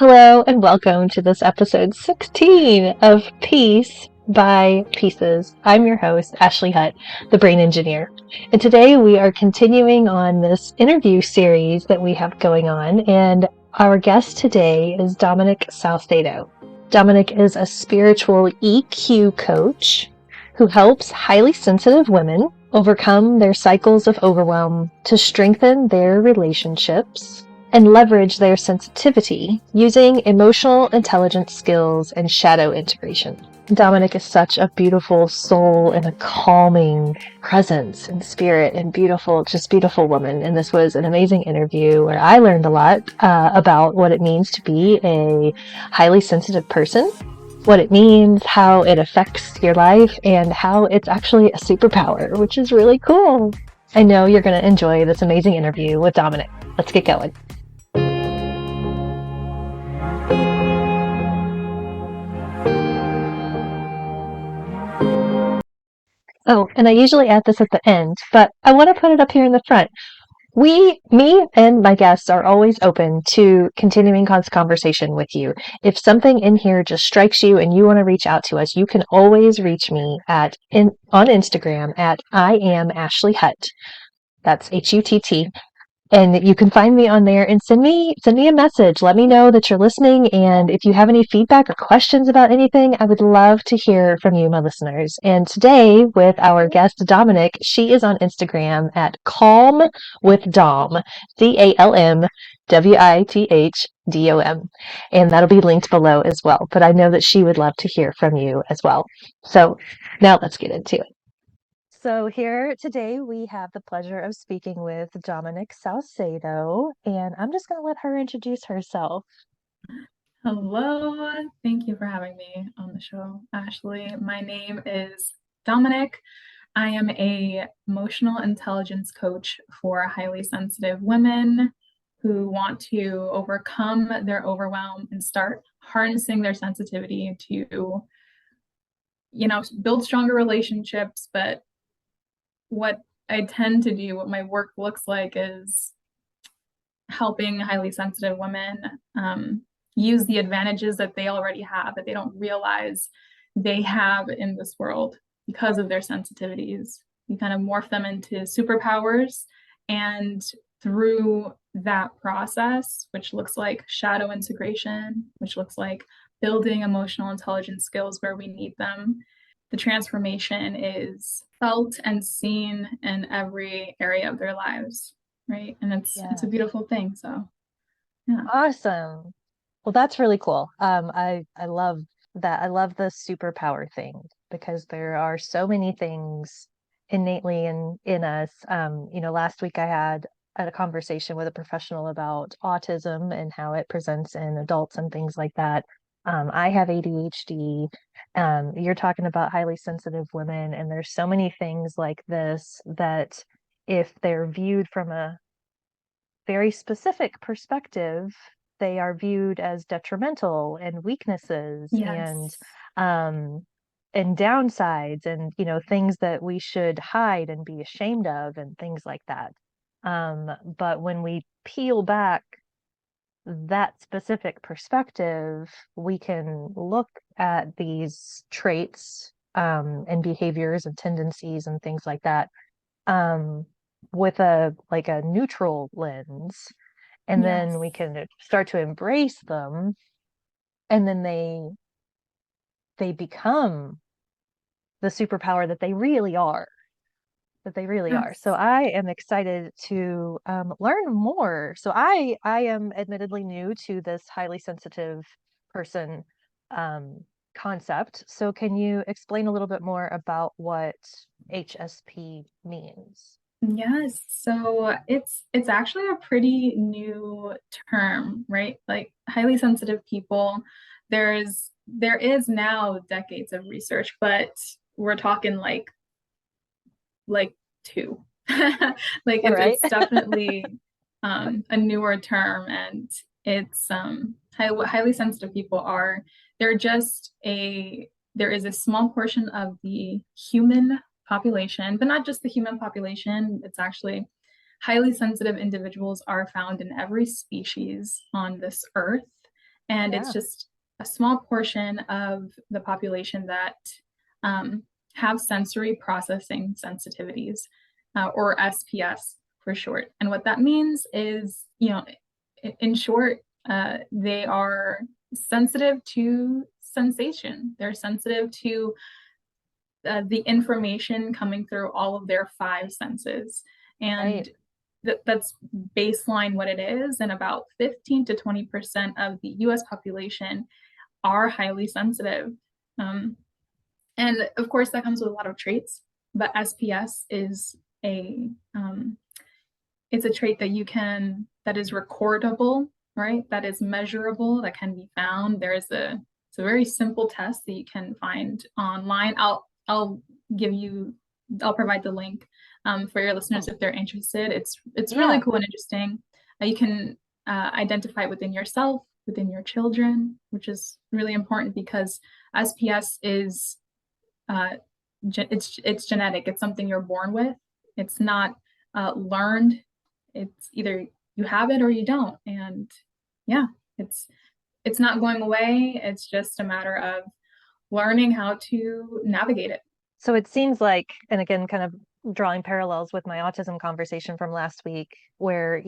Hello and welcome to this episode 16 of Peace by Pieces. I'm your host, Ashley Hutt, the brain engineer. And today we are continuing on this interview series that we have going on. And our guest today is Dominik Salcedo. Dominik is a spiritual EQ coach who helps highly sensitive women overcome their cycles of overwhelm to strengthen their relationships and leverage their sensitivity using emotional intelligence skills and shadow integration. Dominik is such a beautiful soul and a calming presence and spirit and beautiful woman. And this was an amazing interview where I learned a lot about what it means to be a highly sensitive person, what it means, how it affects your life, and how it's actually a superpower, which is really cool. I know you're going to enjoy this amazing interview with Dominik. Let's get going. Oh, and I usually add this at the end, but I want to put it up here in the front. Me and my guests are always open to continuing conversation with you. If something in here just strikes you and you want to reach out to us, you can always reach me on Instagram at I am Ashley Hutt. That's HUTT. And you can find me on there and send me a message. Let me know that you're listening. And if you have any feedback or questions about anything, I would love to hear from you, my listeners. And today with our guest, Dominik, she is on Instagram at Calm with Dom, CalmWithdom. And that'll be linked below as well. But I know that she would love to hear from you as well. So now let's get into it. So here today we have the pleasure of speaking with Dominik Salcedo, and I'm just going to let her introduce herself. Hello, thank you for having me on the show, Ashley. My name is Dominik. I am a emotional intelligence coach for highly sensitive women who want to overcome their overwhelm and start harnessing their sensitivity to, build stronger relationships. But what I tend to do, what my work looks like, is helping highly sensitive women use the advantages that they already have, that they don't realize they have in this world because of their sensitivities. You kind of morph them into superpowers, and through that process, which looks like shadow integration, which looks like building emotional intelligence skills where we need them, the transformation is felt and seen in every area of their lives, right? And it's a beautiful thing. So yeah. Awesome. Well, that's really cool. I love that. I love the superpower thing because there are so many things innately in us. Last week I had a conversation with a professional about autism and how it presents in adults and things like that. I have ADHD. You're talking about highly sensitive women, and there's so many things like this that if they're viewed from a very specific perspective, they are viewed as detrimental and weaknesses Yes. and downsides and things that we should hide and be ashamed of and things like that. But when we peel back that specific perspective, we can look at these traits and behaviors and tendencies and things like that with a neutral lens, and then we can start to embrace them, and then they become the superpower that they really are. So I am excited to learn more. So I am admittedly new to this highly sensitive person concept. So can you explain a little bit more about what HSP means? Yes. So it's actually a pretty new term, right? Like highly sensitive people, there is now decades of research, but we're talking like two. It's definitely a newer term, and it's highly sensitive people are, there is a small portion of the human population, but not just the human population. It's actually highly sensitive individuals are found in every species on this earth, And it's Yeah. just a small portion of the population that have sensory processing sensitivities, or SPS for short. And what that means is, in short, they are sensitive to sensation. They're sensitive to the information coming through all of their five senses. And that's baseline what it is. And about 15 to 20% of the US population are highly sensitive. And of course, that comes with a lot of traits, but SPS is it's a trait that is recordable, right? That is measurable, that can be found. It's a very simple test that you can find online. I'll provide the link for your listeners if they're interested. It's really cool and interesting. You can identify it within yourself, within your children, which is really important because SPS is it's genetic. It's something you're born with. It's not learned. It's either you have it or you don't. And yeah, it's not going away. It's just a matter of learning how to navigate it. So it seems like, and again, kind of drawing parallels with my autism conversation from last week, where,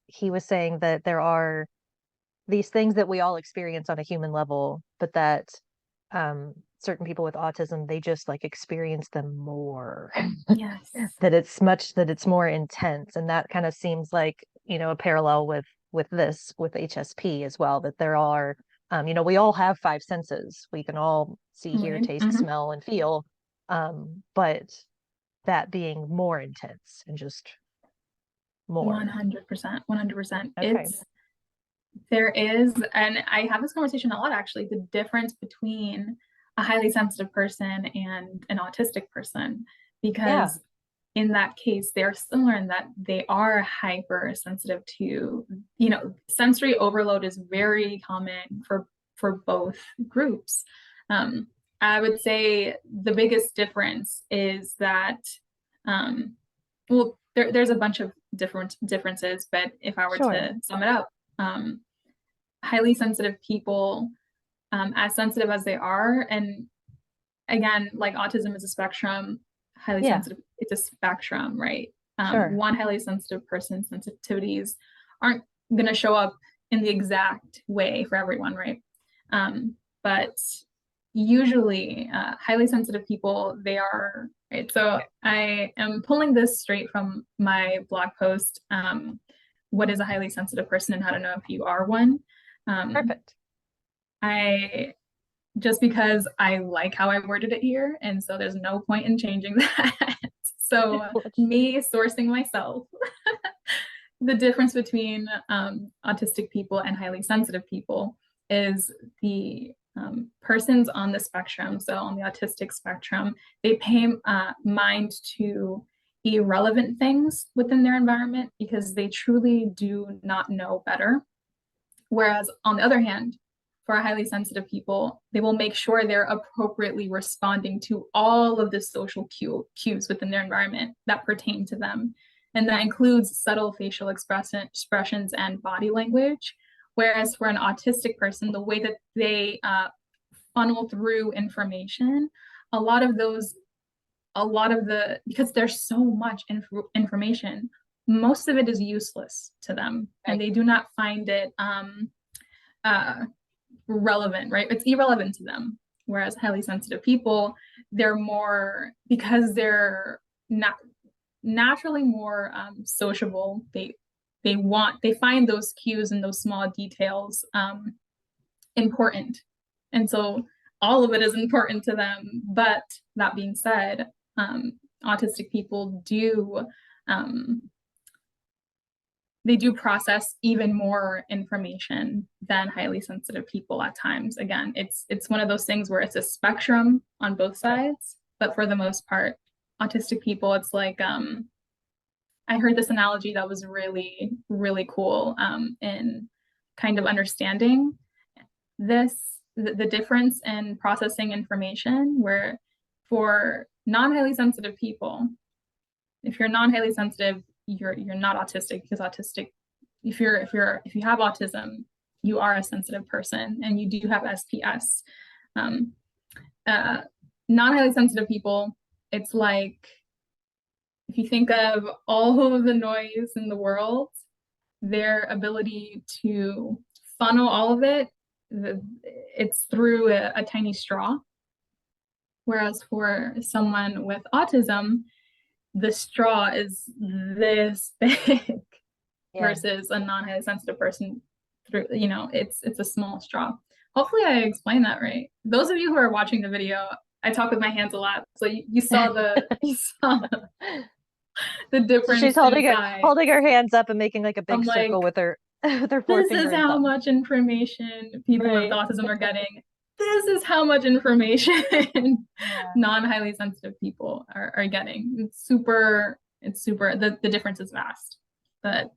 he was saying that there are these things that we all experience on a human level, but that certain people with autism, they just like experience them more. Yes. that it's more intense. And that kind of seems like, a parallel with HSP as well, that there are, we all have five senses. We can all see, hear, taste, smell, and feel. But that being more intense and just more. 100%. 100%. Okay. There is, and I have this conversation a lot actually, the difference between a highly sensitive person and an autistic person, because in that case, they're similar in that they are hypersensitive to, sensory overload is very common for both groups. I would say the biggest difference is that, there's a bunch of differences, but if I were to sum it up, highly sensitive people, as sensitive as they are, and again, like autism is a spectrum, highly sensitive, it's a spectrum, right? One highly sensitive person's sensitivities aren't going to show up in the exact way for everyone, right? But usually highly sensitive people, they are, right? So I am pulling this straight from my blog post, what is a highly sensitive person and how to know if you are one. Perfect. Just because I like how I worded it here, and so there's no point in changing that. So me sourcing myself, the difference between autistic people and highly sensitive people is the persons on the spectrum, so on the autistic spectrum, they pay mind to irrelevant things within their environment because they truly do not know better. Whereas on the other hand, for highly sensitive people, they will make sure they're appropriately responding to all of the social cues within their environment that pertain to them. And that includes subtle facial expressions and body language. Whereas for an autistic person, the way that they funnel through information, because there's so much information, most of it is useless to them, and they do not find it relevant, right? It's irrelevant to them. Whereas highly sensitive people, they're more, because they're not naturally more sociable. They find those cues and those small details important, and so all of it is important to them. But that being said, autistic people they do process even more information than highly sensitive people at times. Again, it's one of those things where it's a spectrum on both sides, but for the most part, autistic people, it's like, I heard this analogy that was really, really cool in kind of understanding the difference in processing information, where for non-highly sensitive people, if you're non-highly sensitive, you're not autistic, because autistic, if you have autism, you are a sensitive person and you do have SPS. Um, Non-highly sensitive people, it's like if you think of all of the noise in the world, their ability to funnel all of it, it's through a tiny straw. Whereas for someone with autism, the straw is this big versus a non-highly sensitive person through, it's a small straw. Hopefully I explained that right. Those of you who are watching the video, I talk with my hands a lot. So you saw the difference. So she's holding her hands up and making like a big circle with her this is how much information people with autism are getting. This is how much information non-highly sensitive people are getting. It's super, the difference is vast. But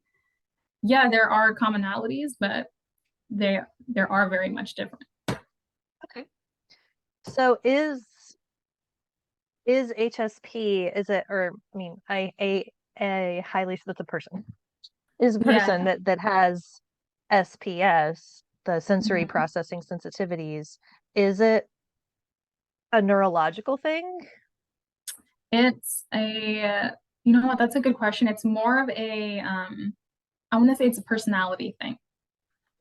yeah, there are commonalities, but there are very much different. Okay. So is HSP, is it, or I mean, a highly, that's a person, is a person that has SPS, the sensory processing sensitivities, is it a neurological thing? It's you know what, that's a good question. It's more of a, I want to say it's a personality thing.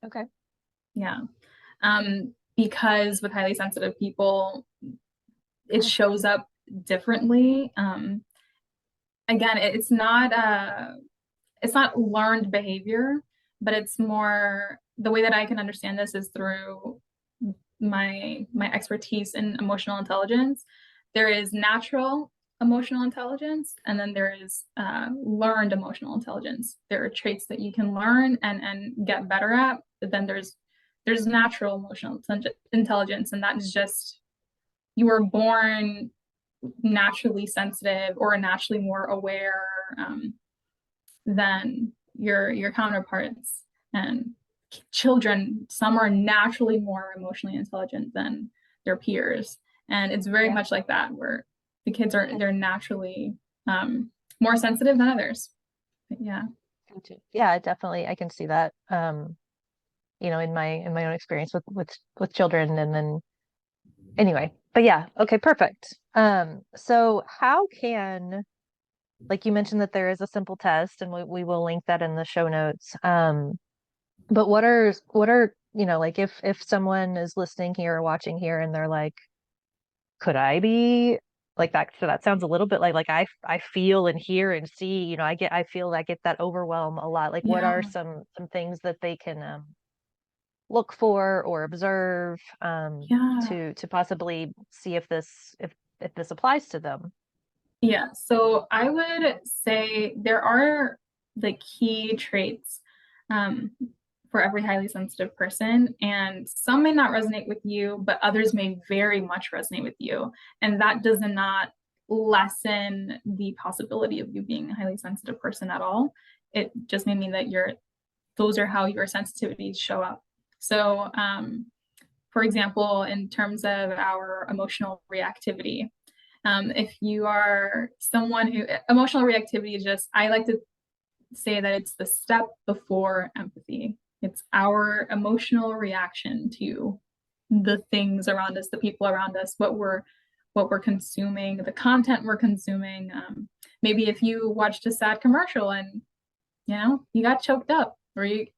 Okay. Yeah. Because with highly sensitive people, it shows up differently. Again, it's not learned behavior, but it's more, the way that I can understand this is through my expertise in emotional intelligence. There is natural emotional intelligence, and then there is learned emotional intelligence. There are traits that you can learn and get better at, but then there's natural emotional intelligence, and that is just, you were born naturally sensitive or naturally more aware than your counterparts. And children, some are naturally more emotionally intelligent than their peers, and it's very much like that, where the kids they're naturally more sensitive than others. But yeah, definitely, I can see that. In my own experience with children, and then anyway, but yeah, okay, perfect. So how can, like you mentioned that there is a simple test, and we will link that in the show notes. But what are like if someone is listening here or watching here and they're like, could I be like that? So that sounds a little bit like I feel and hear and see, I feel I get that overwhelm a lot. Like what are some things that they can look for or observe to possibly see if this applies to them? Yeah, so I would say there are the key traits for every highly sensitive person, and some may not resonate with you, but others may very much resonate with you. And that does not lessen the possibility of you being a highly sensitive person at all. It just may mean that those are how your sensitivities show up. So, for example, in terms of our emotional reactivity, if you are someone who, emotional reactivity is just, I like to say that it's the step before empathy. It's our emotional reaction to the things around us, the people around us, what we're consuming, the content we're consuming. Maybe if you watched a sad commercial and you got choked up, or you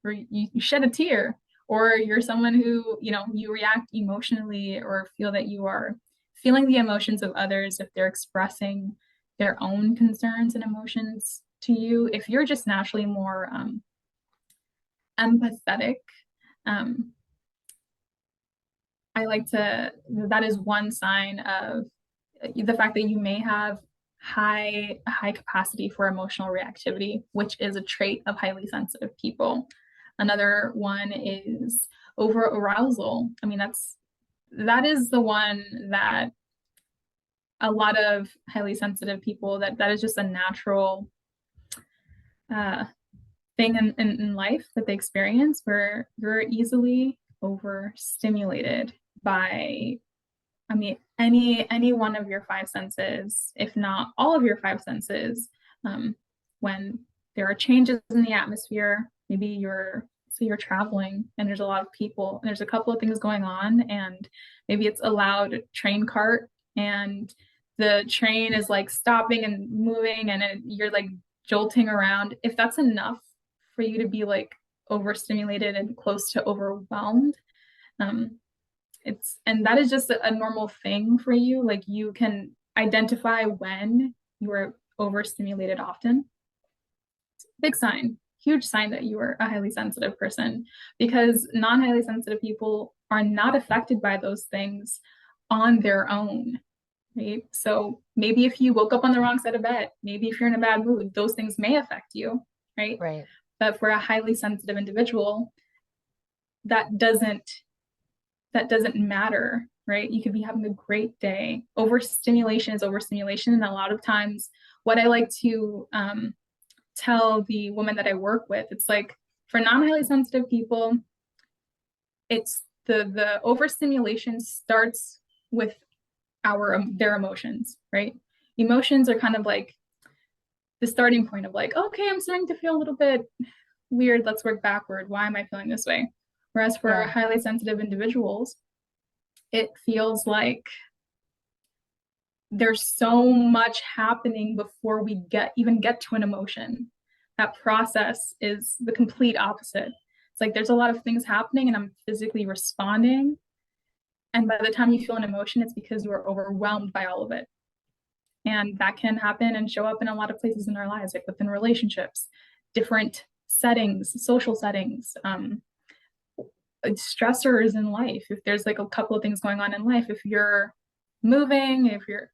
shed a tear, or you're someone who you react emotionally or feel that you are feeling the emotions of others if they're expressing their own concerns and emotions to you. If you're just naturally more empathetic, that is one sign of the fact that you may have high capacity for emotional reactivity, which is a trait of highly sensitive people. Another one is over arousal. I mean, that is the one that a lot of highly sensitive people, that is just a natural thing in life that they experience, where you're easily overstimulated by, I mean, any one of your five senses, if not all of your five senses. When there are changes in the atmosphere, maybe you're So you're traveling and there's a lot of people and there's a couple of things going on, and maybe it's a loud train cart and the train is like stopping and moving and you're like jolting around. If that's enough for you to be like overstimulated and close to overwhelmed, um, and that is just a normal thing for you. Like you can identify when you are overstimulated often. Big sign, huge sign that you are a highly sensitive person, because non-highly sensitive people are not affected by those things on their own, right? So maybe if you woke up on the wrong side of bed, maybe if you're in a bad mood, those things may affect you, right? Right. But for a highly sensitive individual, that doesn't matter, right? You could be having a great day. Overstimulation is overstimulation. And a lot of times, what I like to tell the women that I work with, it's like for non-highly sensitive people, it's the overstimulation starts with their emotions, right? Emotions are kind of like the starting point of like, okay, I'm starting to feel a little bit weird. Let's work backward. Why am I feeling this way? Whereas for highly sensitive individuals, it feels like there's so much happening before we even get to an emotion. That process is the complete opposite. It's like there's a lot of things happening and I'm physically responding. And by the time you feel an emotion, it's because you are overwhelmed by all of it. And that can happen and show up in a lot of places in our lives, like within relationships, different settings, social settings, stressors in life. If there's like a couple of things going on in life, if you're moving, if you're,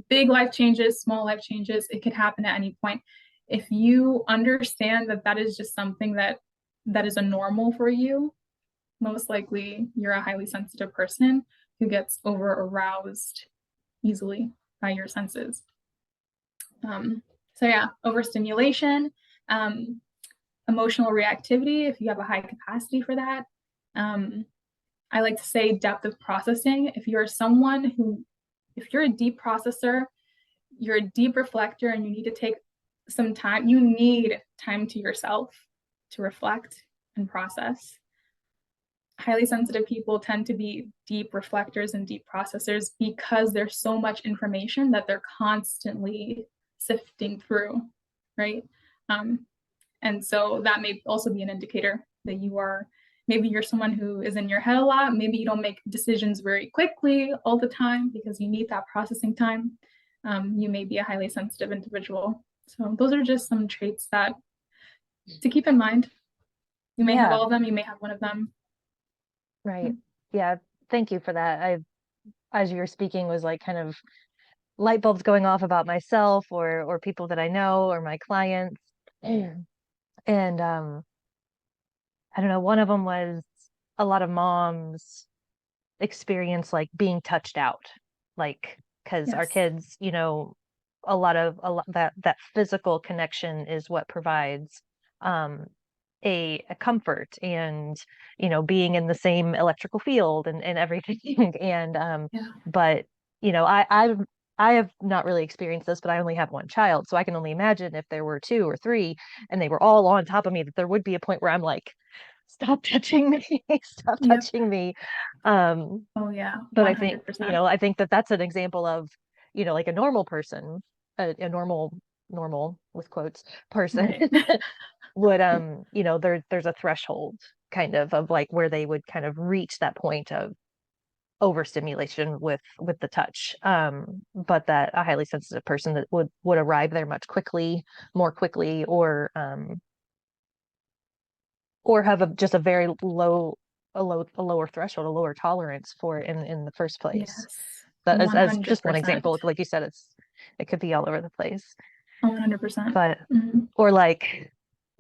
big life changes, small life changes, it could happen at any point. If you understand that that is just something that is a normal for you, most likely you're a highly sensitive person who gets over aroused easily by your senses. So yeah, overstimulation, emotional reactivity, if you have a high capacity for that. I like to say depth of processing. If you're a deep processor, you're a deep reflector, and you need to take some time, you need time to yourself to reflect and process. Highly sensitive people tend to be deep reflectors and deep processors because there's so much information that they're constantly sifting through, right? And so that may also be an indicator that maybe you're someone who is in your head a lot. Maybe you don't make decisions very quickly all the time because you need that processing time. You may be a highly sensitive individual. So those are just some traits that to keep in mind. You may have all of them, you may have one of them. Right. Yeah. Thank you for that. As you were speaking, was like kind of light bulbs going off about myself or people that I know or my clients. And I don't know, one of them was a lot of moms experience like being touched out, like because our kids, a lot that physical connection is what provides a comfort and being in the same electrical field and everything and but I have not really experienced this, but I only have one child, so I can only imagine if there were two or three and they were all on top of me, that there would be a point where I'm like, stop touching me, stop touching me. Oh yeah, 100%. But I think that that's an example of like a normal person, a normal with quotes person right. would there's a threshold kind of like where they would kind of reach that point of overstimulation with the touch, but that a highly sensitive person that would arrive there much more quickly or have just a very lower threshold, a lower tolerance for it in the first place. Yes. That is as just one example. Like you said, it could be all over the place. 100%. But or like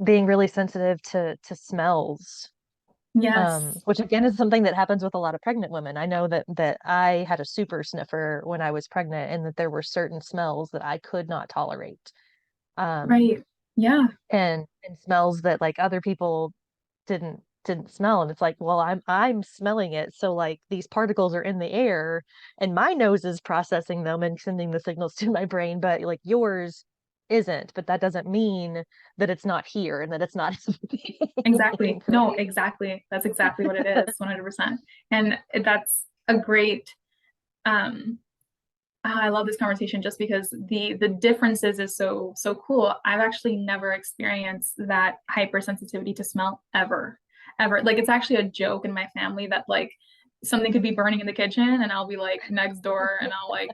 being really sensitive to smells. Yes. Which again is something that happens with a lot of pregnant women. I know that I had a super sniffer when I was pregnant, and that there were certain smells that I could not tolerate. Right. Yeah. And smells that like other people didn't smell, and it's like, well, I'm smelling it, so like these particles are in the air and my nose is processing them and sending the signals to my brain, but like yours isn't, but that doesn't mean that it's not here and that it's not Exactly. No, right? exactly. That's exactly what it is, 100%. And that's a great I love this conversation just because the differences is so cool. I've actually never experienced that hypersensitivity to smell ever. Ever. Like it's actually a joke in my family that like something could be burning in the kitchen and I'll be like next door and I'll like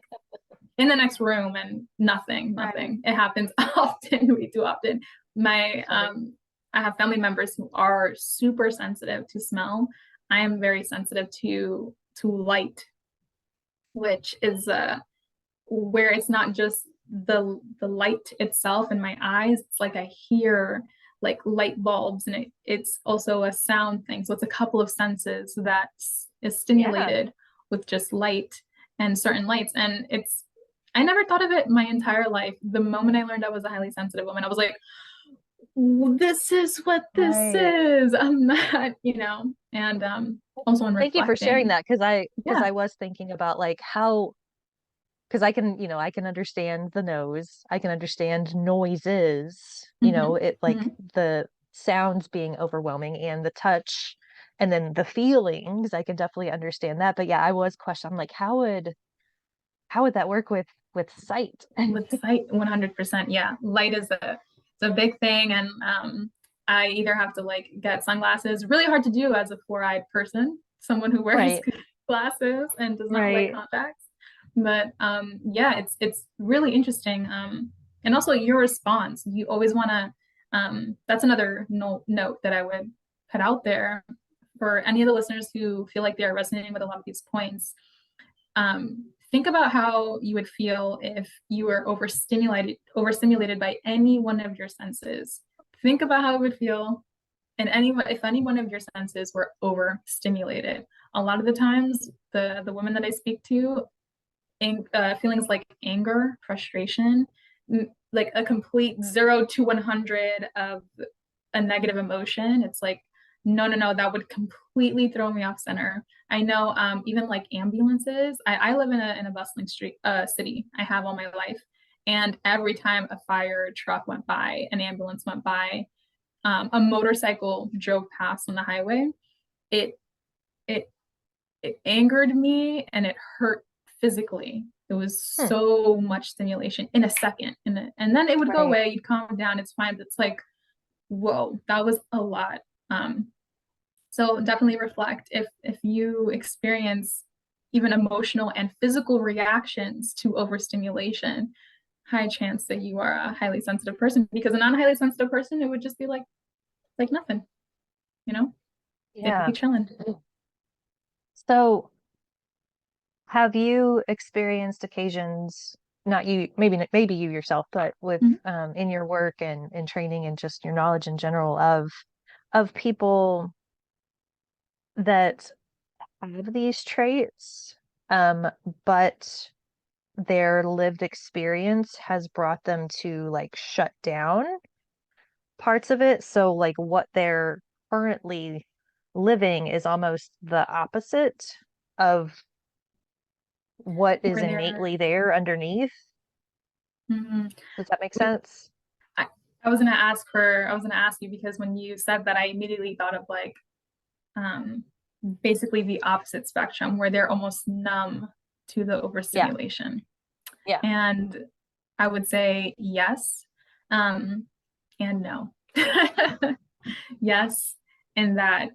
in the next room and Right. nothing. It happens often, way too often. My I have family members who are super sensitive to smell. I am very sensitive to light, which is where it's not just the light itself in my eyes. It's like I hear like light bulbs, and it's also a sound thing. So it's a couple of senses that is Yeah. stimulated with just light and certain lights. And it's I never thought of it my entire life. The moment I learned I was a highly sensitive woman, I was like, this is what this Right. is. I'm not, and also in Thank you for sharing reflecting. that because Yeah. I was thinking about like how because I can, I can understand the nose, I can understand noises, Mm-hmm. it like Mm-hmm. the sounds being overwhelming and the touch and then the feelings, I can definitely understand that. But yeah, I was questioning, I'm like, how would that work with sight? With sight, 100%. Yeah, light is a big thing, and I either have to like get sunglasses. Really hard to do as a four-eyed person, someone who wears Right, glasses and does not like right. contacts. But yeah, it's really interesting. And also your response. You always want to. That's another note that I would put out there for any of the listeners who feel like they are resonating with a lot of these points. Think about how you would feel if you were overstimulated by any one of your senses. Think about how it would feel and if any one of your senses were overstimulated. A lot of the times, the women that I speak to, feelings like anger, frustration, like a complete 0 to 100 of a negative emotion. It's like, no, that would completely throw me off center. I know, even like ambulances. I live in a bustling city. I have all my life, and every time a fire truck went by, an ambulance went by, a motorcycle drove past on the highway, it it it angered me and it hurt physically. It was Hmm, so much stimulation in a second, and then it would go right. away. You'd calm down. It's fine. But it's like, whoa, that was a lot. So definitely reflect if you experience even emotional and physical reactions to overstimulation. High chance that you are a highly sensitive person, because a non-highly sensitive person, it would just be like nothing, you know? It'd be Yeah. chilling. So have you experienced occasions, not you, maybe you yourself, but with Mhm. in your work and in training and just your knowledge in general of people that have these traits, but their lived experience has brought them to like shut down parts of it. So like what they're currently living is almost the opposite of what is Where they're innately there underneath. mhm. Does that make we, sense? I, I was gonna ask you, because when you said that, I immediately thought of like um basically the opposite spectrum, where they're almost numb to the Yeah, overstimulation. yeah. And I would say yes, um, and no. Yes, in that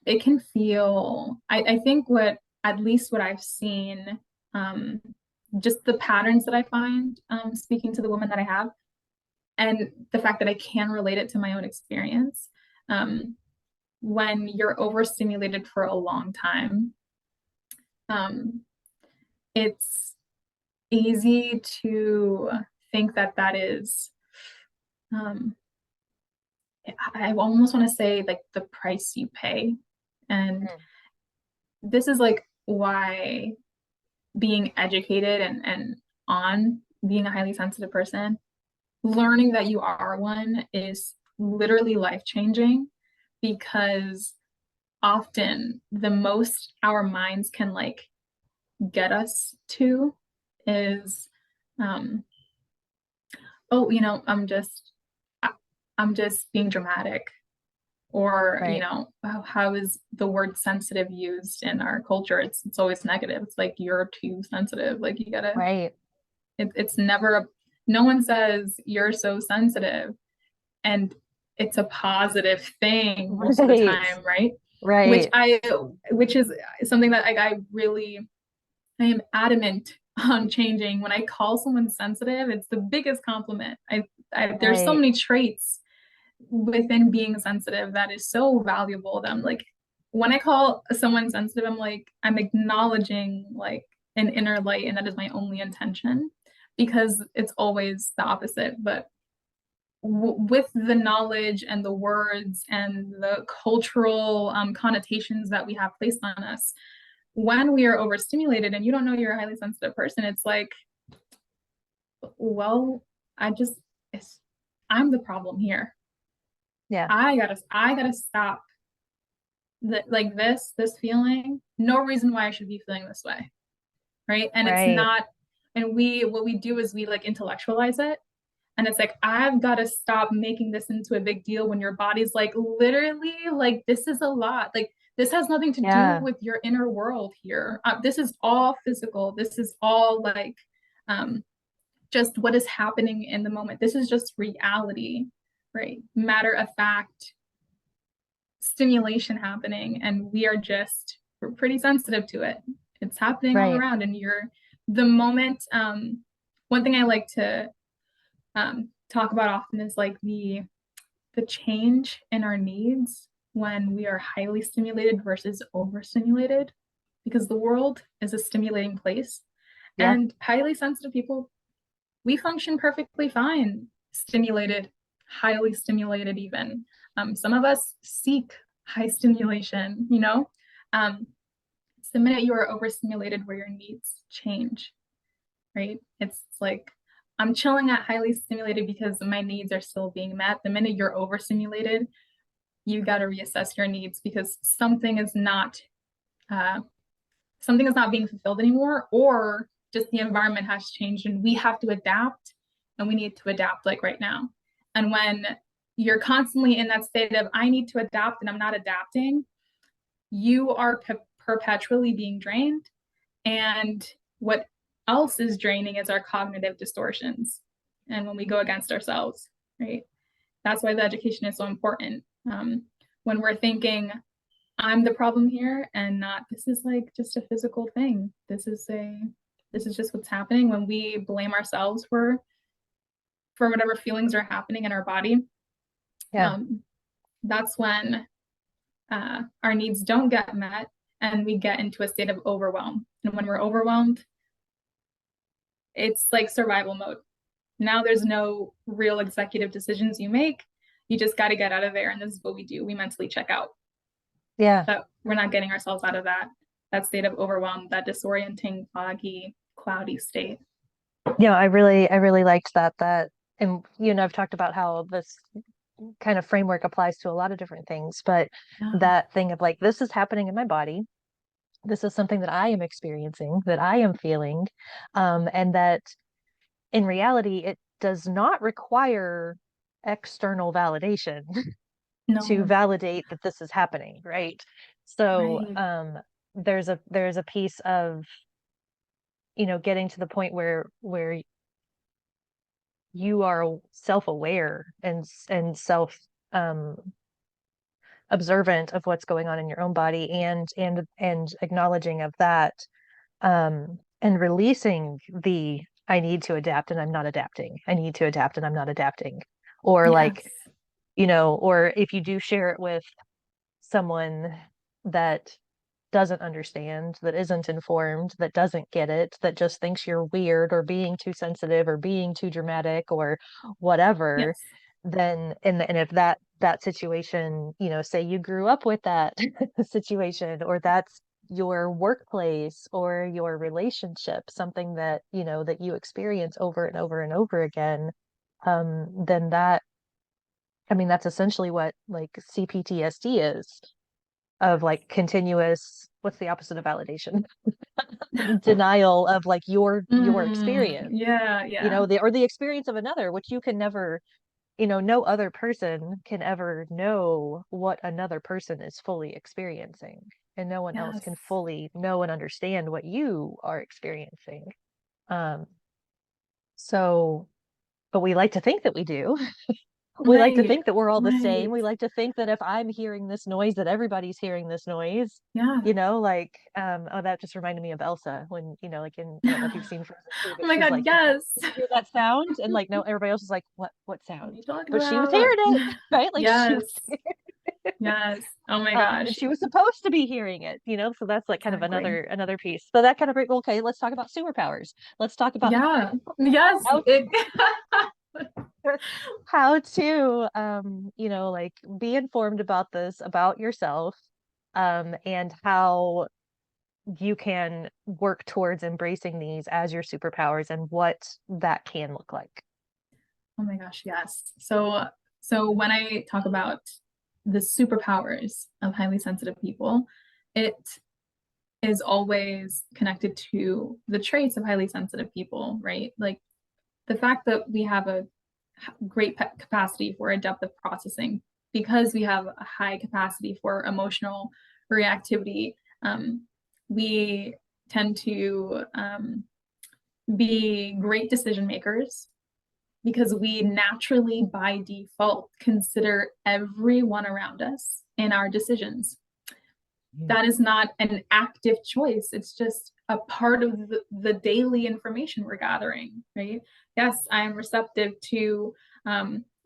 it can feel. I think what at least what I've seen, um, just the patterns that I find speaking to the women that I have, and the fact that I can relate it to my own experience. Um, when you're overstimulated for a long time, um, it's easy to think that that is um, I almost want to say like the price you pay. And Mm. this is like why being educated and on being a highly sensitive person, learning that you are one is literally life changing, because often the most our minds can like get us to is Um, oh, I'm just being dramatic. Or, Right. how is the word sensitive used in our culture? It's always negative. It's like you're too sensitive. Like you gotta, Right. it's never no one says you're so sensitive and it's a positive thing most of the Right. time, right? Which Right. I, which is something that I am adamant on changing. When I call someone sensitive, it's the biggest compliment. There's so Right. many traits within being sensitive that is so valuable that I'm like, when I call someone sensitive, I'm like, I'm acknowledging like an inner light, and that is my only intention, because it's always the opposite. But with the knowledge and the words and the cultural connotations that we have placed on us, when we are overstimulated and you don't know you're a highly sensitive person, it's like, well, I just, I'm the problem here. Yeah. I gotta stop like this feeling. No reason why I should be feeling this way, right? And it's Right. not. And what we do is we like intellectualize it, and it's like, I've got to stop making this into a big deal when your body's like, literally, like, this is a lot. Like, this has nothing to do Yeah. with your inner world here. This is all physical. This is all like, um, just what is happening in the moment. This is just reality, right? Matter of fact stimulation happening, and we're pretty sensitive to it. It's happening all Right. around, and the moment. One thing I like to talk about often is like the change in our needs when we are highly stimulated versus overstimulated, because the world is a stimulating place, Yeah. and highly sensitive people, we function perfectly fine, stimulated, highly stimulated, even. Some of us seek high stimulation, you know? It's the minute you are overstimulated where your needs change, right? It's like, I'm chilling at highly stimulated because my needs are still being met. The minute you're overstimulated, you got to reassess your needs because uh, something is not being fulfilled anymore, or just the environment has changed and we have to adapt, and we need to adapt like right now. And when you're constantly in that state of, I need to adapt and I'm not adapting, you are perpetually being drained. And what else is draining is our cognitive distortions. And when we go against ourselves, right? That's why the education is so important. When we're thinking, I'm the problem here, and not, this is like just a physical thing. This is just what's happening. When we blame ourselves for whatever feelings are happening in our body, Yeah. um, that's when our needs don't get met, and we get into a state of overwhelm. And when we're overwhelmed, it's like survival mode. Now there's no real executive decisions you make. You just got to get out of there. And this is what we do. We mentally check out. Yeah. But we're not getting ourselves out of that state of overwhelm, that disorienting, foggy, cloudy state. I really liked that, and I've talked about how this kind of framework applies to a lot of different things, but Yeah. that thing of like, this is happening in my body. This is something that I am experiencing, that I am feeling, and that in reality, it does not require external validation to No. validate that this is happening, right? So, Right. there's a piece of, getting to the point where you are self-aware and self um observant of what's going on in your own body, and acknowledging of that, and releasing the I need to adapt and I'm not adapting. I need to adapt and I'm not adapting. Or like, Yes. or if you do share it with someone that doesn't understand, that isn't informed, that doesn't get it, that just thinks you're weird or being too sensitive or being too dramatic or whatever, Yes. then and if that situation, say you grew up with that situation, or that's your workplace or your relationship, something that, that you experience over and over and over again, then I mean, that's essentially what like CPTSD is, of like continuous what's the opposite of validation? Denial of like your experience, Yeah, you yeah. know, or the experience of another, which you can never, you know, no other person can ever know what another person is fully experiencing, and no one else Yes. can fully know and understand what you are experiencing. Um, so, but we like to think that we do. We like to Right. think that we're all the same. Right. We like to think that if I'm hearing this noise, that everybody's hearing this noise. Yeah. You know, like, oh, that just reminded me of Elsa when, you know, like in, I don't know if you've seen Frozen 2, Oh but my she's God, like, yes. did you hear that sound? And like, no, everybody else is like, what What are sound? you talking But she was about? hearing it, right? Like she was, Yes. Yes. Oh my and gosh. she was supposed to be hearing it, you know? So that's like kind of Exactly. another piece. So that kind of, okay, let's talk about superpowers. Let's talk about Yeah. Yes. how It, how to you know, like be informed about this about yourself, and how you can work towards embracing these as your superpowers and what that can look like. oh my gosh, yes. So when I talk about the superpowers of highly sensitive people, it is always connected to the traits of highly sensitive people, right? Like the fact that we have a great capacity for adaptive processing because we have a high capacity for emotional reactivity. We tend to be great decision makers because we naturally, by default, consider everyone around us in our decisions. That is not an active choice. It's just a part of the daily information we're gathering, right? Yes, I am receptive to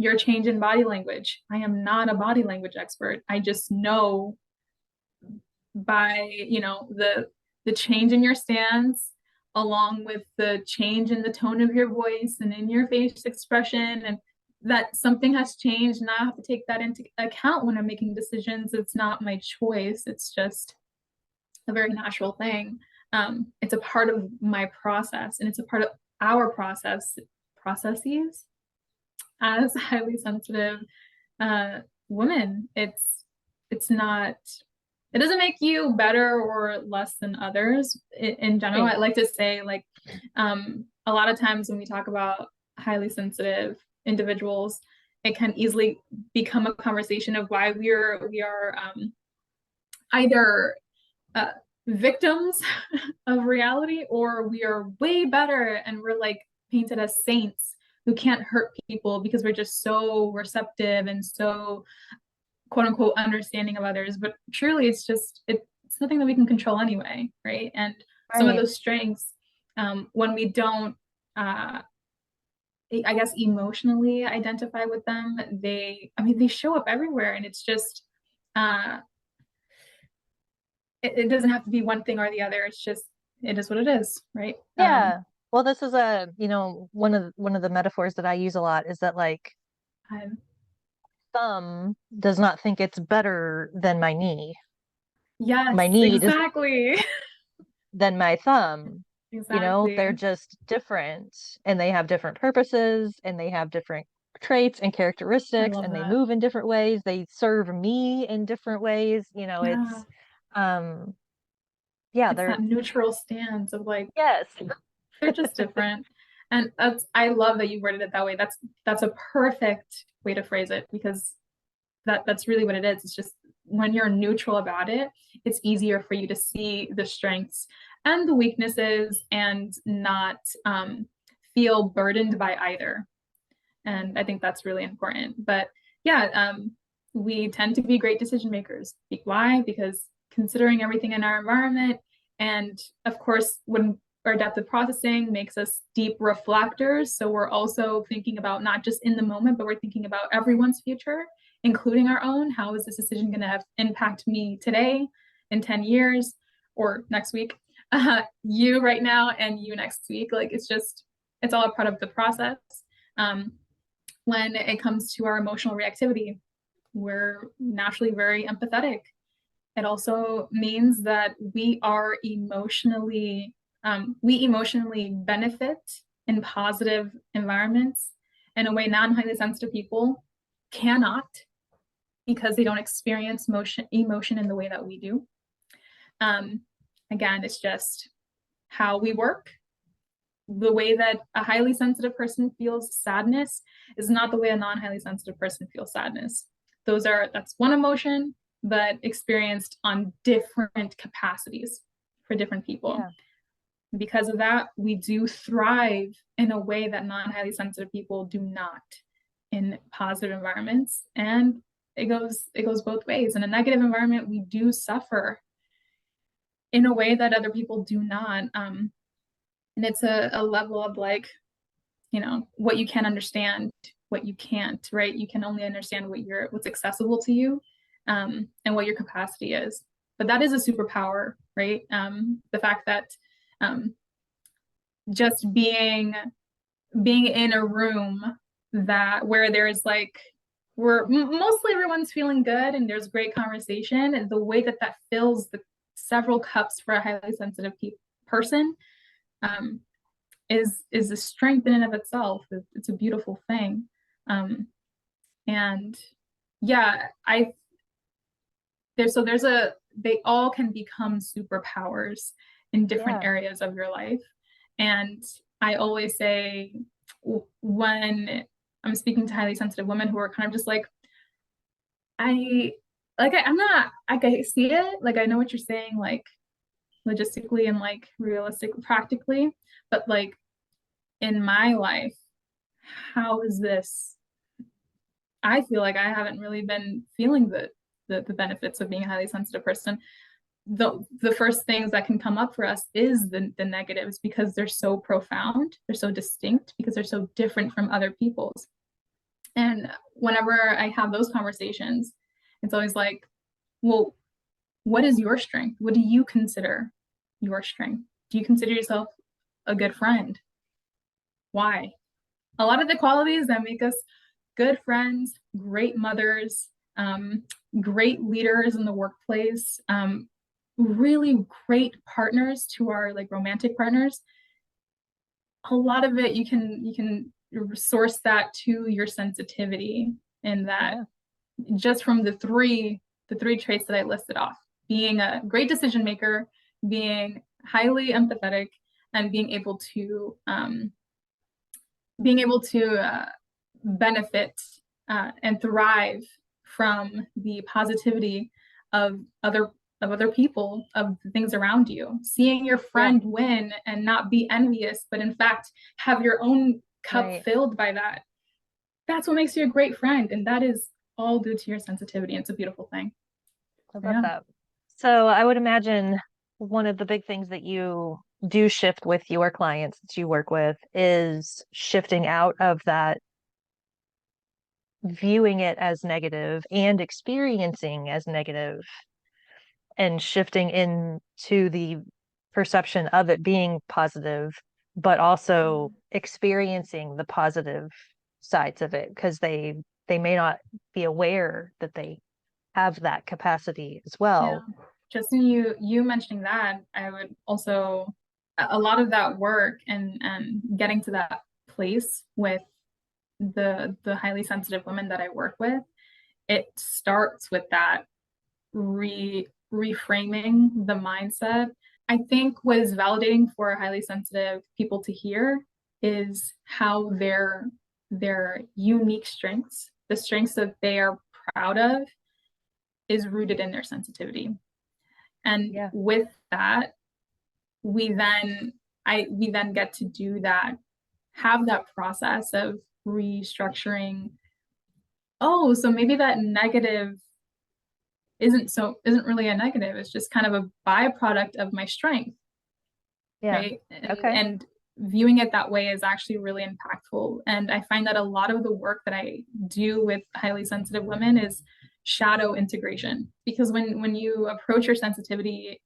your change in body language. I am not a body language expert. I just know by, you know, the change in your stance along with the change in the tone of your voice and in your face expression, and that something has changed, and I have to take that into account when I'm making decisions. It's not my choice. It's just a very natural thing. It's a part of my process, and it's a part of our processes as highly sensitive women. It's not. It doesn't make you better or less than others. In general, I Right. like to say, like, a lot of times when we talk about highly sensitive individuals, it can easily become a conversation of why we are either uh, victims of reality, or we are way better and we're like painted as saints who can't hurt people because we're just so receptive and so quote unquote understanding of others. But truly it's nothing that we can control anyway, right? And some of Right. those strengths, when we don't I guess emotionally identify with them, they show up everywhere, and it's just uh it doesn't have to be one thing or the other. It's just it is what it is, right? Yeah. Well, this is a, you know, one of the metaphors that I use a lot is that like I, thumb does not think it's better than my knee. yes, My knee does exactly. than my thumb. You know, they're Exactly. just different, and they have different purposes, and they have different traits and I characteristics, love and they that. move in different ways. They serve me in different ways. You know, Yeah. um, yeah, It's they're, that neutral stance of like yes, they're just different. And I love that you worded it that way. That's a perfect way to phrase it, because that's really what it is. It's just when you're neutral about it, it's easier for you to see the strengths and the weaknesses and not feel burdened by either. And I think that's really important. But yeah, we tend to be great decision makers. Why? Because considering everything in our environment, and of course, when our adaptive processing makes us deep reflectors, so we're also thinking about not just in the moment, but we're thinking about everyone's future, including our own. How is this decision going to impact me today, in 10 years, or next week? You right now and you next week. Like it's all a part of the process. Um, when it comes to our emotional reactivity, we're naturally very empathetic. It also means that we emotionally benefit in positive environments in a way non-highly sensitive people cannot, because they don't experience emotion in the way that we do. Again, it's just how we work. The way that a highly sensitive person feels sadness is not the way a non-highly sensitive person feels sadness. That's one emotion, but experienced on different capacities for different people. Yeah. Because of that, we do thrive in a way that non-highly sensitive people do not in positive environments. And it goes both ways. In a negative environment, we do suffer in a way that other people do not. And it's a level of like, what you can understand, what you can't, right? You can only understand what's accessible to you, and what your capacity is. But that is a superpower, right? The fact that just being in a room where there's like, where mostly everyone's feeling good and there's great conversation, and the way that fills the several cups for a highly sensitive person is a strength in and of itself. It's a beautiful thing. And yeah, they all can become superpowers in different areas of your life. And I always say, when I'm speaking to highly sensitive women who are kind of just like, I'm not, I see it, like I know what you're saying, like logistically and like realistically, practically, but like in my life, how is this? I feel like I haven't really been feeling the benefits of being a highly sensitive person. The first things that can come up for us is the negatives, because they're so profound, they're so distinct, because they're so different from other people's. And whenever I have those conversations, it's always like, well, what is your strength? What do you consider your strength? Do you consider yourself a good friend? Why? A lot of the qualities that make us good friends, great mothers, great leaders in the workplace, really great partners to our like romantic partners. A lot of it you can source that to your sensitivity, and that just from the three traits that I listed off: being a great decision maker, being highly empathetic, and being able to benefit and thrive from the positivity of other people, of the things around you. Seeing your friend win and not be envious, but in fact have your own cup filled by that. That's what makes you a great friend, and that is all due to your sensitivity. It's a beautiful thing. I love that. So I would imagine one of the big things that you do shift with your clients that you work with is shifting out of that viewing it as negative and experiencing as negative, and shifting into the perception of it being positive, but also experiencing the positive sides of it, because they may not be aware that they have that capacity as well. Yeah. Just in you mentioning that, I would also, a lot of that work and getting to that place with the highly sensitive women that I work with, it starts with that reframing the mindset. I think what is validating for highly sensitive people to hear is how their unique strengths, the strengths that they are proud of, is rooted in their sensitivity. And with that, we then get to do that, have that process of restructuring. Oh, so maybe that negative isn't really a negative. It's just kind of a byproduct of my strength. Right. And viewing it that way is actually really impactful. And I find that a lot of the work that I do with highly sensitive women is shadow integration, because when you approach your sensitivity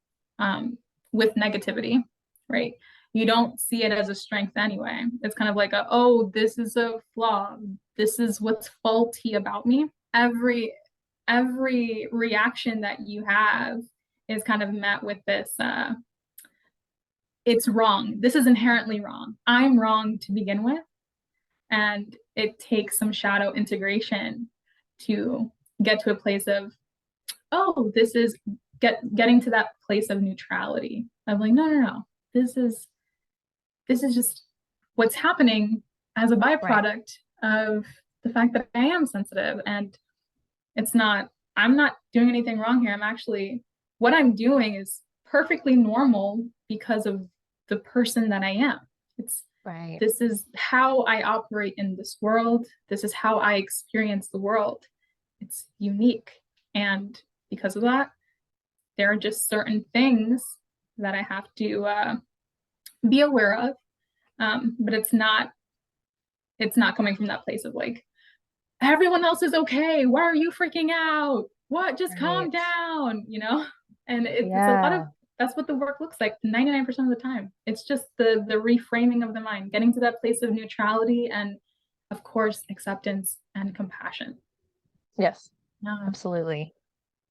with negativity, right, you don't see it as a strength anyway. It's kind of like oh, this is a flaw, this is what's faulty about me. Every reaction that you have is kind of met with this it's wrong, this is inherently wrong, I'm wrong to begin with. And it takes some shadow integration to get to a place of, oh, this is getting to that place of neutrality of like, no, this is just what's happening as a Right. byproduct of the fact that I am sensitive. And it's not, I'm not doing anything wrong here. I'm actually, what I'm doing is perfectly normal because of the person that I am. It's, Right. this is how I operate in this world. This is how I experience the world. It's unique. And because of that, there are just certain things that I have to be aware of. But it's not coming from that place of like, everyone else is okay. Why are you freaking out? What? Just calm Right. down, you know? And it's a lot of, Yeah. that's what the work looks like 99% of the time. It's just the reframing of the mind, getting to that place of neutrality and, of course, acceptance and compassion. Yes, Yeah. absolutely.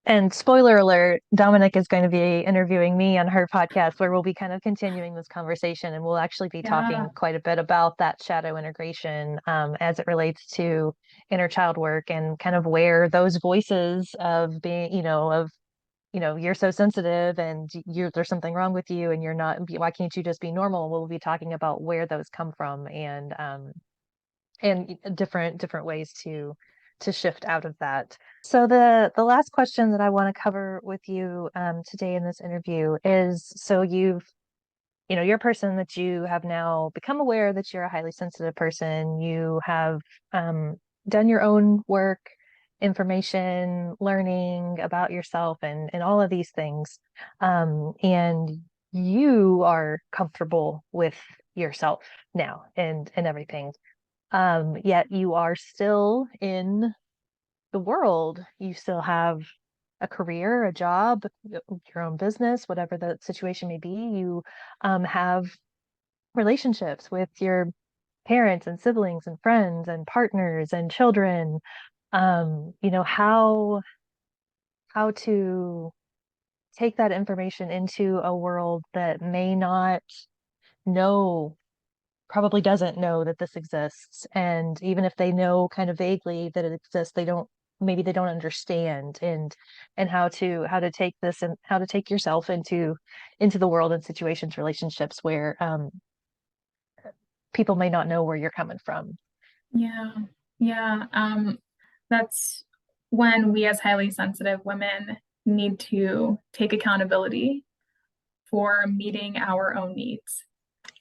And spoiler alert, Dominic is going to be interviewing me on her podcast where we'll be kind of continuing this conversation and we'll actually be Yeah. talking quite a bit about that shadow integration as it relates to inner child work and kind of where those voices of being, you're so sensitive and there's something wrong with you and you're not, why can't you just be normal? We'll be talking about where those come from and different ways to shift out of that. So the last question that I want to cover with you today in this interview is so you're a person that you have now become aware that you're a highly sensitive person. You have um, done your own work, information, learning about yourself, and all of these things. And you are comfortable with yourself now and everything. Yet you are still in the world. You still have a career, a job, your own business, whatever the situation may be. You have relationships with your parents and siblings and friends and partners and children. How to take that information into a world that may not know probably doesn't know that this exists. And even if they know kind of vaguely that it exists, maybe they don't understand and how to take this and how to take yourself into the world and situations, relationships where people may not know where you're coming from. Yeah. Yeah. That's when we as highly sensitive women need to take accountability for meeting our own needs.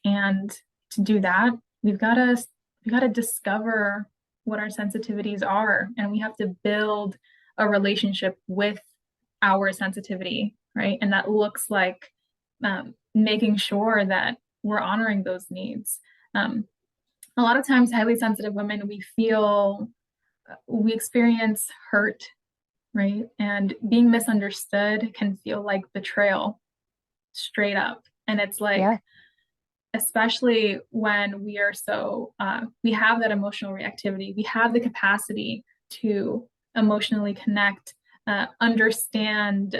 And to do that, we've got to discover what our sensitivities are, and we have to build a relationship with our sensitivity, right? And that looks like making sure that we're honoring those needs. Um, a lot of times, highly sensitive women, we experience hurt, right? And being misunderstood can feel like betrayal straight up. And it's Yeah, like, especially when we have that emotional reactivity, we have the capacity to emotionally connect, understand,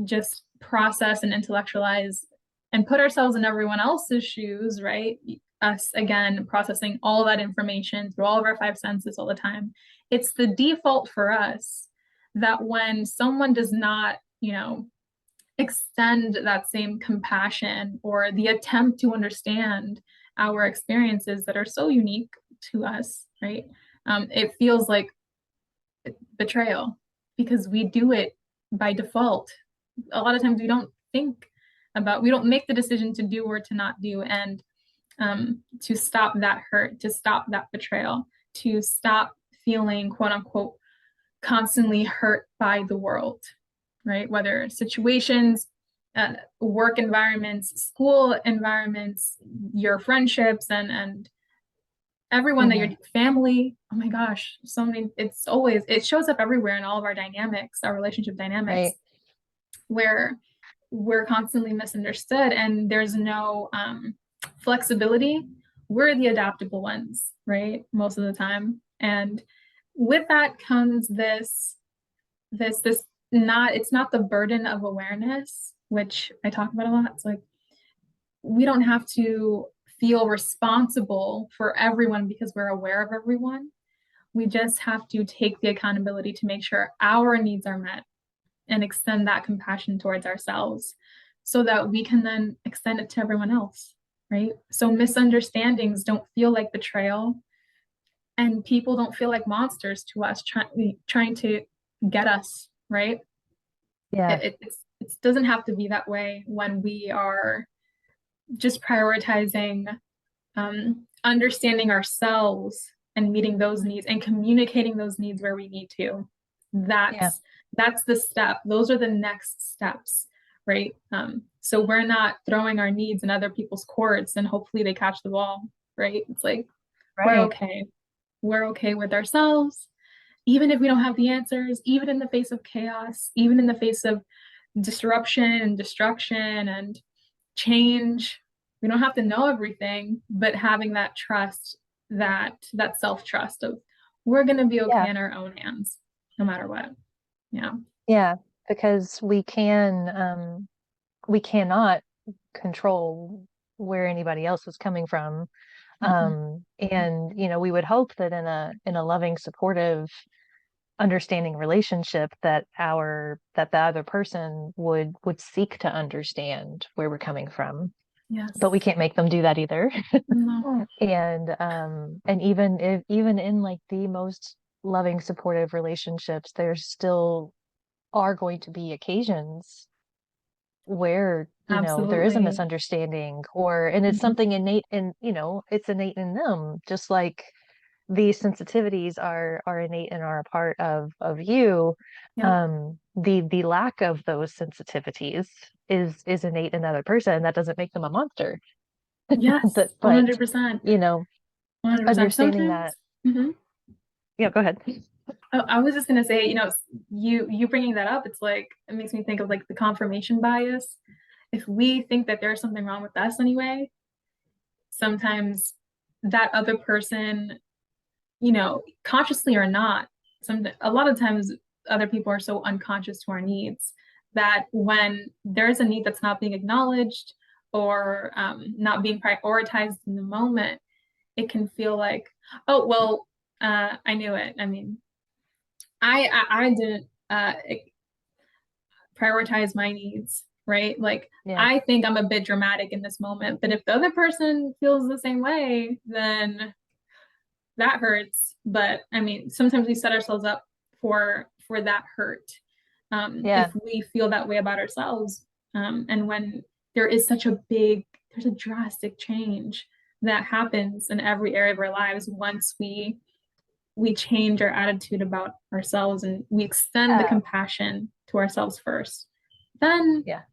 just process and intellectualize and put ourselves in everyone else's shoes, right? Us again processing all that information through all of our five senses all the time. It's the default for us that when someone does not, extend that same compassion or the attempt to understand our experiences that are so unique to us, right? It feels like betrayal because we do it by default. A lot of times we don't make the decision to do or to not do. And to stop that hurt, to stop that betrayal, to stop feeling quote unquote constantly hurt by the world, right? Whether situations, work environments, school environments, your friendships, and everyone that your hmm family. Oh my gosh, so many. It shows up everywhere in all of our dynamics, our relationship dynamics, right. where we're constantly misunderstood and there's no flexibility. We're the adaptable ones, right? Most of the time, and with that comes this not it's not the burden of awareness, which I talk about a lot. It's like we don't have to feel responsible for everyone because we're aware of everyone. We just have to take the accountability to make sure our needs are met and extend that compassion towards ourselves so that we can then extend it to everyone else, right? So misunderstandings don't feel like betrayal, and people don't feel like monsters to us trying to get us, right? Yeah. It doesn't have to be that way when we are just prioritizing understanding ourselves and meeting those needs and communicating those needs where we need to. Yeah. That's the step. Those are the next steps, right? So we're not throwing our needs in other people's courts and hopefully they catch the ball, right? It's like we're Right. okay. We're okay with ourselves, even if we don't have the answers, even in the face of chaos, even in the face of disruption and destruction and change. We don't have to know everything, but having that trust, that self-trust of we're going to be okay Yeah. in our own hands no matter what. Yeah. Yeah. Because we cannot control where anybody else is coming from. Mm-mm. And we would hope that in a loving, supportive, understanding relationship that the other person would seek to understand where we're coming from. Yes. But we can't make them do that either. No. And even in like the most loving, supportive relationships, there still are going to be occasions where there is a Absolutely. misunderstanding, and it's Mhm. something innate in it's innate in them, just like these sensitivities are innate and are a part of you. Yep. The lack of those sensitivities is innate in the other person. That doesn't make them a monster. Yes. But 100%. you know 100%. understanding that. Sometimes. Mhm. Yeah, go ahead. I was just gonna say, you bringing that up, it's like it makes me think of like the confirmation bias. If we think that there's something wrong with us anyway, sometimes that other person, consciously or not, a lot of times other people are so unconscious to our needs that when there's a need that's not being acknowledged or not being prioritized in the moment, it can feel like, oh well, I knew it. I mean, I didn't prioritize my needs, right? Like Yeah. I think I'm a bit dramatic in this moment, but if the other person feels the same way, then that hurts. But I mean, sometimes we set ourselves up for that hurt if Yeah. we feel that way about ourselves. And when there's a drastic change that happens in every area of our lives once we change our attitude about ourselves and we extend the Yeah. compassion to ourselves first, then Yeah.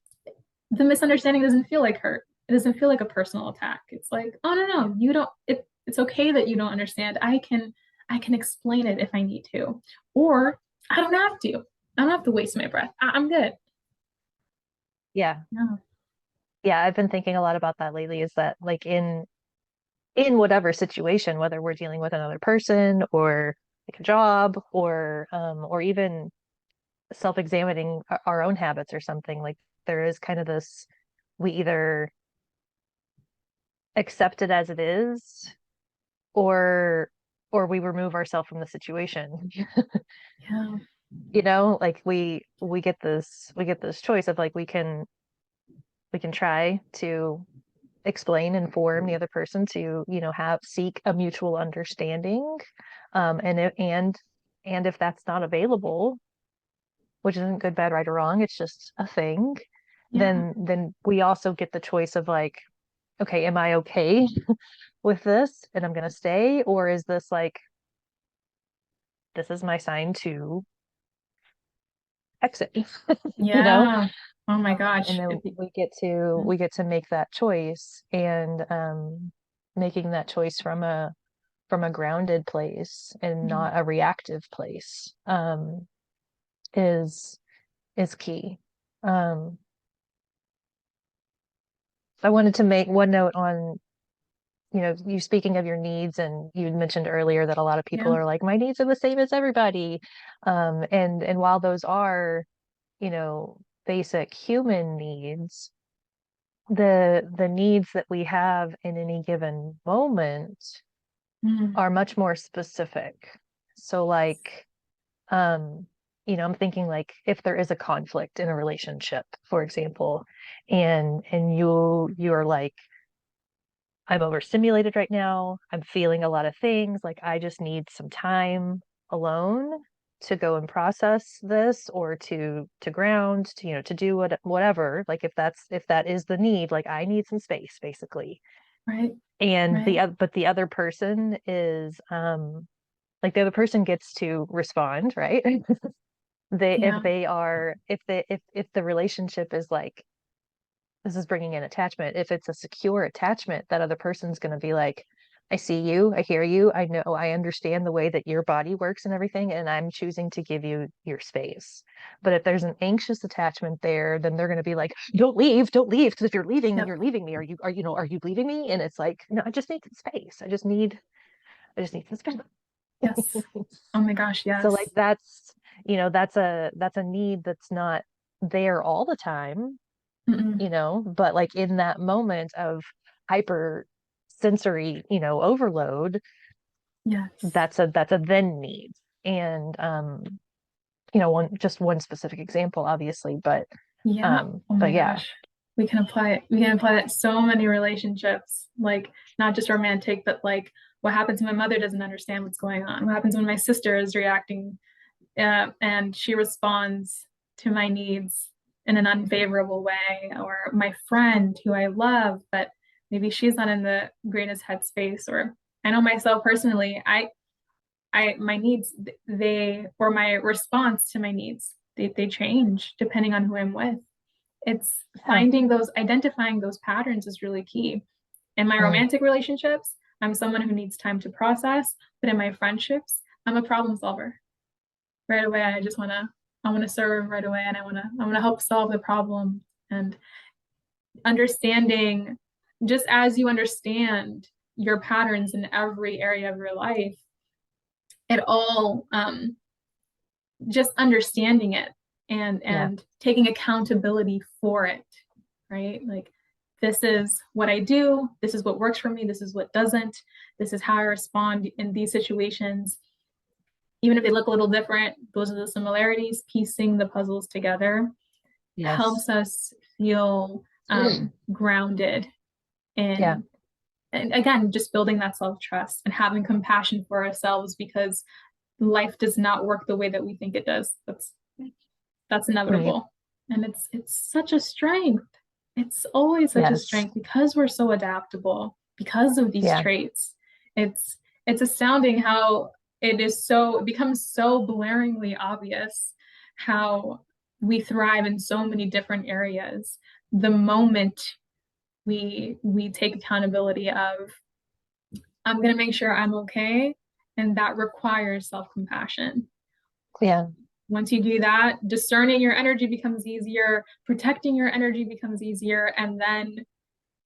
the misunderstanding doesn't feel like hurt. It doesn't feel like a personal attack. It's like, oh no, you don't it's okay that you don't understand. I can explain it if I need to. Or I don't have to. I don't have to waste my breath. I'm good. Yeah. Yeah. Yeah, I've been thinking a lot about that lately, is that like in whatever situation, whether we're dealing with another person or like a job or even self-examining our own habits or something, like there is kind of this, we either accept it as it is, or we remove ourselves from the situation. Yeah. Like we get this choice of like we can try to explain, inform the other person to have seek a mutual understanding, and if that's not available, which isn't good, bad, right, or wrong, it's just a thing, Yeah. then we also get the choice of like, okay, am I okay with this and I'm gonna stay, or is this like, this is my sign to exit? you know Yeah. Oh my and gosh. then we get to make that choice, and making that choice from a grounded place and Mhm. not a reactive place, is key. um I wanted to make one note on, you speaking of your needs, and you mentioned earlier that a lot of people Yeah. are like, my needs are the same as everybody. And while those are, basic human needs, the needs that we have in any given moment Mm. are much more specific. So like, um, I'm thinking like if there is a conflict in a relationship, for example, and you're like, I'm overstimulated right now. I'm feeling a lot of things. Like I just need some time alone to go and process this or to ground, to do whatever. Like if that is the need, like I need some space basically. Right. And Right. but the other person is like the other person gets to respond, right? They Yeah. if the relationship is like, this is bringing in attachment. If it's a secure attachment, that other person's going to be like, I see you, I hear you, I know, I understand the way that your body works and everything, and I'm choosing to give you your space. But if there's an anxious attachment there, then they're going to be like, don't leave, because if you're leaving, then Yep. you're leaving me. Are you leaving me? And it's like, no, I just need space. I just need some space. Yes. Oh my gosh, So like yes. that's a need that's not there all the time, Mm-mm. but like in that moment of hyper sensory, overload, Yes. that's a then need. And one specific example, obviously, Yeah. Oh but my yeah. gosh. We can apply that to so many relationships, like not just romantic, but like what happens when my mother doesn't understand what's going on? What happens when my sister is reacting and she responds to my needs in an unfavorable way, or my friend who I love, but maybe she's not in the greatest headspace, or I know myself personally, my needs, or my response to my needs, they change depending on who I'm with. It's Yeah. identifying those patterns is really key. In my Mm. romantic relationships, I'm someone who needs time to process, but in my friendships, I'm a problem solver. Right away, I want to serve right away, and I want to help solve the problem. And understanding, just as you understand your patterns in every area of your life, it all just understanding it Yeah. and taking accountability for it, right? Like, this is what I do, this is what works for me, this is what doesn't, this is how I respond in these situations. Even if they look a little different, those are the similarities. Piecing the puzzles together Yes. helps us feel grounded Yeah. in, and again, just building that self-trust and having compassion for ourselves, because life does not work the way that we think it does. That's Right. inevitable. And it's such a strength. It's always such a Yes. strength because we're so adaptable, because of these Yeah. traits. It's it's astounding how it becomes so blaringly obvious how we thrive in so many different areas the moment we take accountability of, I'm going to make sure I'm okay, and that requires self-compassion. Yeah. Once you do that, discerning your energy becomes easier, protecting your energy becomes easier, and then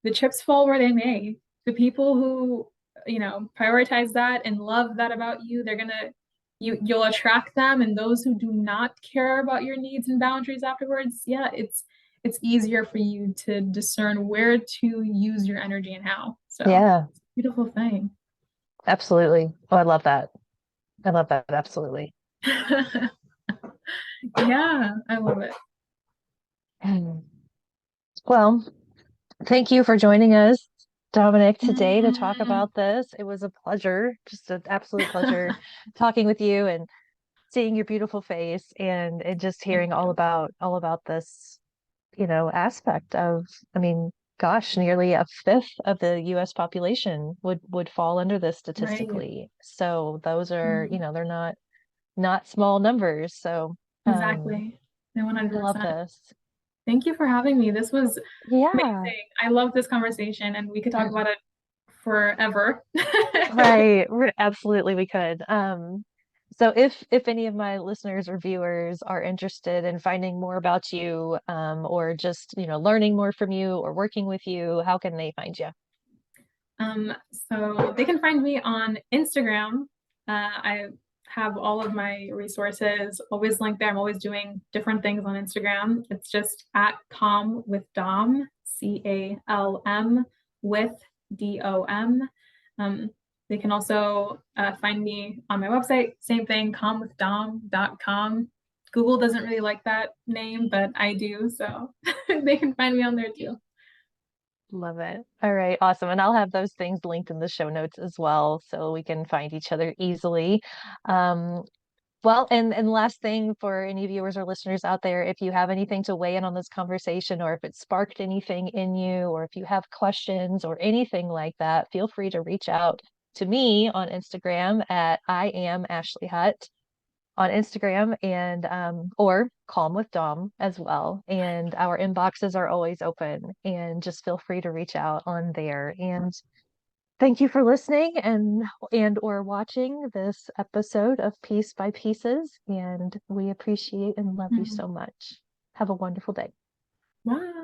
the chips fall where they may. The people who, prioritize that and love that about you, you'll attract them, and those who do not care about your needs and boundaries afterwards, yeah, it's easier for you to discern where to use your energy and how. So, Yeah. it's a beautiful thing. Absolutely. Oh, I love that. I love that. Absolutely. Yeah, I love it. Mm. Well, thank you for joining us, Dominic, today to talk Mm. about this. It was a pleasure, just an absolute pleasure talking with you and seeing your beautiful face and just Thank hearing you. all about this, aspect of, I mean, gosh, nearly a fifth of the US population would fall under this Right. statistically. So those are, Mm. they're not small numbers. So Exactly. No, I love 100%. this. Thank you for having me. This was Yeah. amazing. I love this conversation, and we could talk about it forever. Right. Absolutely, we could. So if any of my listeners or viewers are interested in finding more about you, or just, learning more from you or working with you, how can they find you? So they can find me on Instagram. I have all of my resources always linked there. I'm always doing different things on Instagram. It's just at calm with Dom, CALM with DOM. Um, they can also find me on my website, same thing, calmwithdom.com. Google doesn't really like that name, but I do, so they can find me on there too. Love it. All right, awesome. And I'll have those things linked in the show notes as well, so we can find each other easily. Um, well, and last thing for any viewers or listeners out there, if you have anything to weigh in on this conversation, or if it sparked anything in you, or if you have questions or anything like that, feel free to reach out to me on Instagram at I am Ashley Hutt on Instagram, and or Calm with Dom as well. And our inboxes are always open, and just feel free to reach out on there. And thank you for listening and or watching this episode of Piece by Pieces. And we appreciate and love you Mhm. so much. Have a wonderful day. Bye.